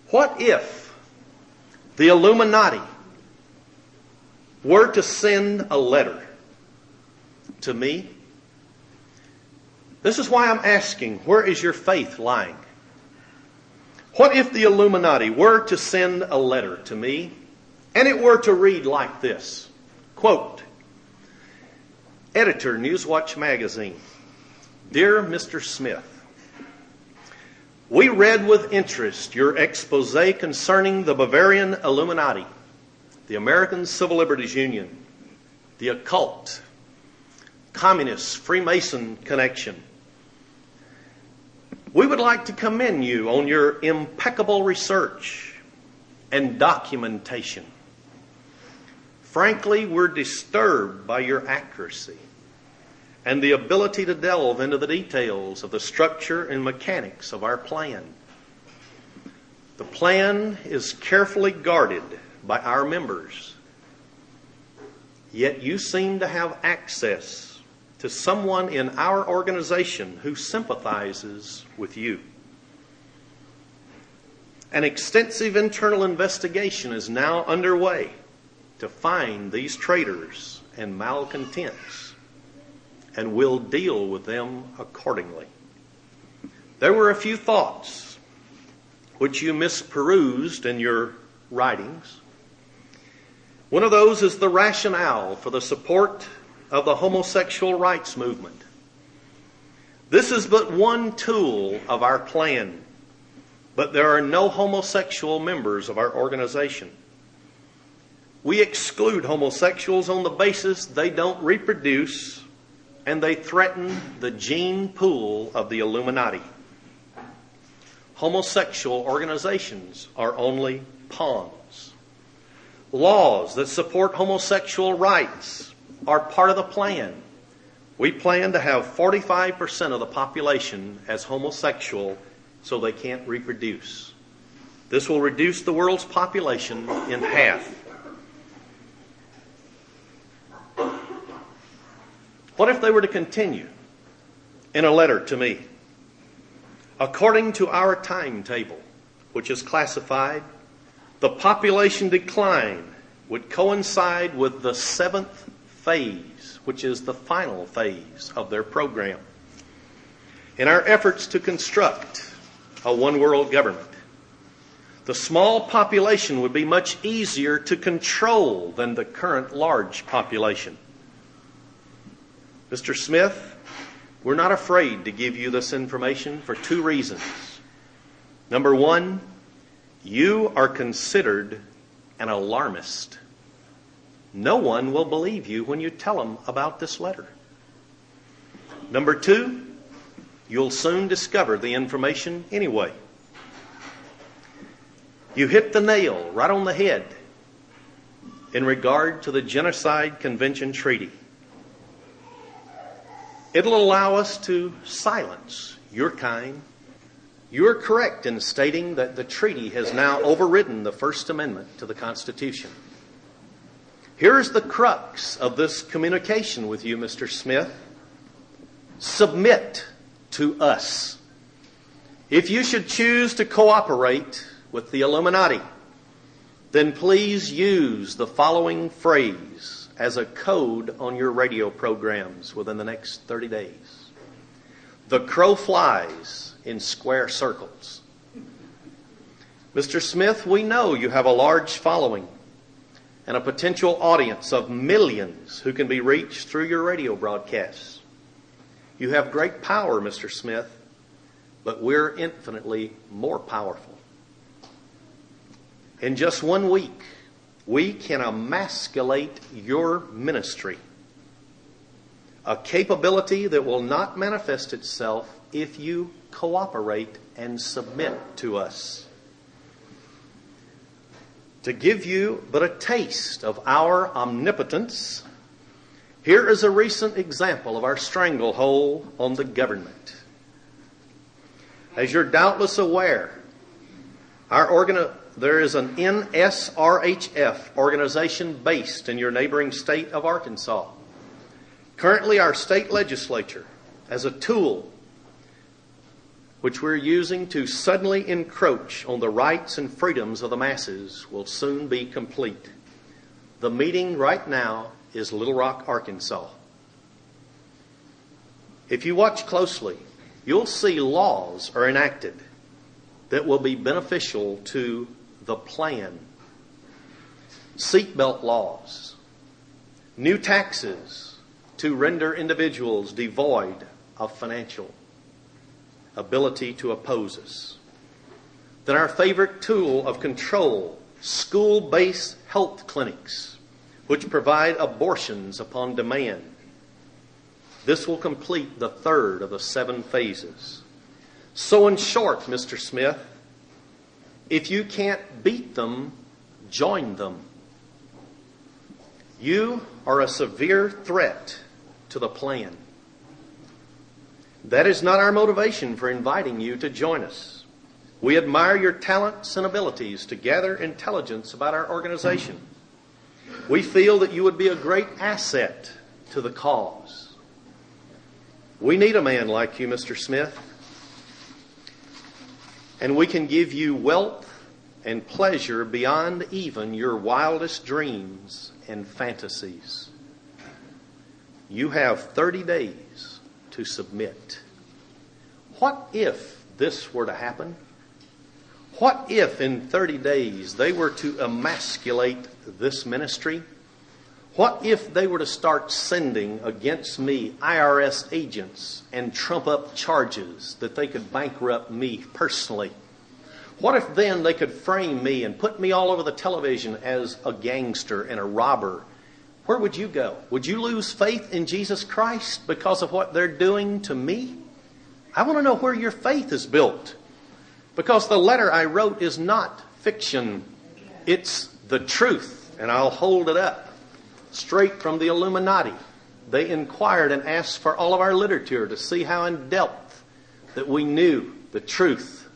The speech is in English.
What if the Illuminati were to send a letter to me? This is why I'm asking, where is your faith lying? What if the Illuminati were to send a letter to me, and it were to read like this, quote, Editor, Newswatch Magazine, Dear Mr. Smith, we read with interest your expose concerning the Bavarian Illuminati, the American Civil Liberties Union, the occult, communist, Freemason connection. We would like to commend you on your impeccable research and documentation. Frankly, we're disturbed by your accuracy and the ability to delve into the details of the structure and mechanics of our plan. The plan is carefully guarded by our members, yet you seem to have access to someone in our organization who sympathizes with you. An extensive internal investigation is now underway to find these traitors and malcontents, and we'll deal with them accordingly. There were a few thoughts which you misperused in your writings. One of those is the rationale for the support of the homosexual rights movement. This is but one tool of our plan, but there are no homosexual members of our organization. We exclude homosexuals on the basis they don't reproduce and they threaten the gene pool of the Illuminati. Homosexual organizations are only pawns. Laws that support homosexual rights are part of the plan. We plan to have 45% of the population as homosexual so they can't reproduce. This will reduce the world's population in half. What if they were to continue in a letter to me? According to our timetable, which is classified, the population decline would coincide with the 7th phase, which is the final phase of their program. In our efforts to construct a one-world government, the small population would be much easier to control than the current large population. Mr. Smith, we're not afraid to give you this information for 2 reasons. Number 1, you are considered an alarmist. No one will believe you when you tell them about this letter. Number 2, you'll soon discover the information anyway. You hit the nail right on the head in regard to the Genocide Convention Treaty. It'll allow us to silence your kind. You are correct in stating that the treaty has now overridden the First Amendment to the Constitution. Here's the crux of this communication with you, Mr. Smith. Submit to us. If you should choose to cooperate with the Illuminati, then please use the following phrase as a code on your radio programs within the next 30 days. The crow flies in square circles. Mr. Smith, we know you have a large following and a potential audience of millions who can be reached through your radio broadcasts. You have great power, Mr. Smith, but we're infinitely more powerful. In just 1 week, we can emasculate your ministry, a capability that will not manifest itself if you cooperate and submit to us. To give you but a taste of our omnipotence, here is a recent example of our stranglehold on the government. As you're doubtless aware, there is an NSRHF organization based in your neighboring state of Arkansas. Currently, our state legislature, as a tool which we're using to suddenly encroach on the rights and freedoms of the masses, will soon be complete. The meeting right now is Little Rock, Arkansas. If you watch closely, you'll see laws are enacted that will be beneficial to the plan. Seatbelt laws, new taxes to render individuals devoid of financial ability to oppose us. Then our favorite tool of control, school-based health clinics, which provide abortions upon demand. This will complete the third of the 7 phases. So in short, Mr. Smith, if you can't beat them, join them. You are a severe threat to the plan. That is not our motivation for inviting you to join us. We admire your talents and abilities to gather intelligence about our organization. We feel that you would be a great asset to the cause. We need a man like you, Mr. Smith. And we can give you wealth and pleasure beyond even your wildest dreams and fantasies. You have 30 days to submit. What if this were to happen? What if in 30 days they were to emasculate this ministry? What if they were to start sending against me IRS agents and trump up charges that they could bankrupt me personally? What if then they could frame me and put me all over the television as a gangster and a robber? Where would you go? Would you lose faith in Jesus Christ because of what they're doing to me? I want to know where your faith is built. Because the letter I wrote is not fiction. It's the truth. And I'll hold it up. Straight from the Illuminati. They inquired and asked for all of our literature to see how in depth that we knew the truth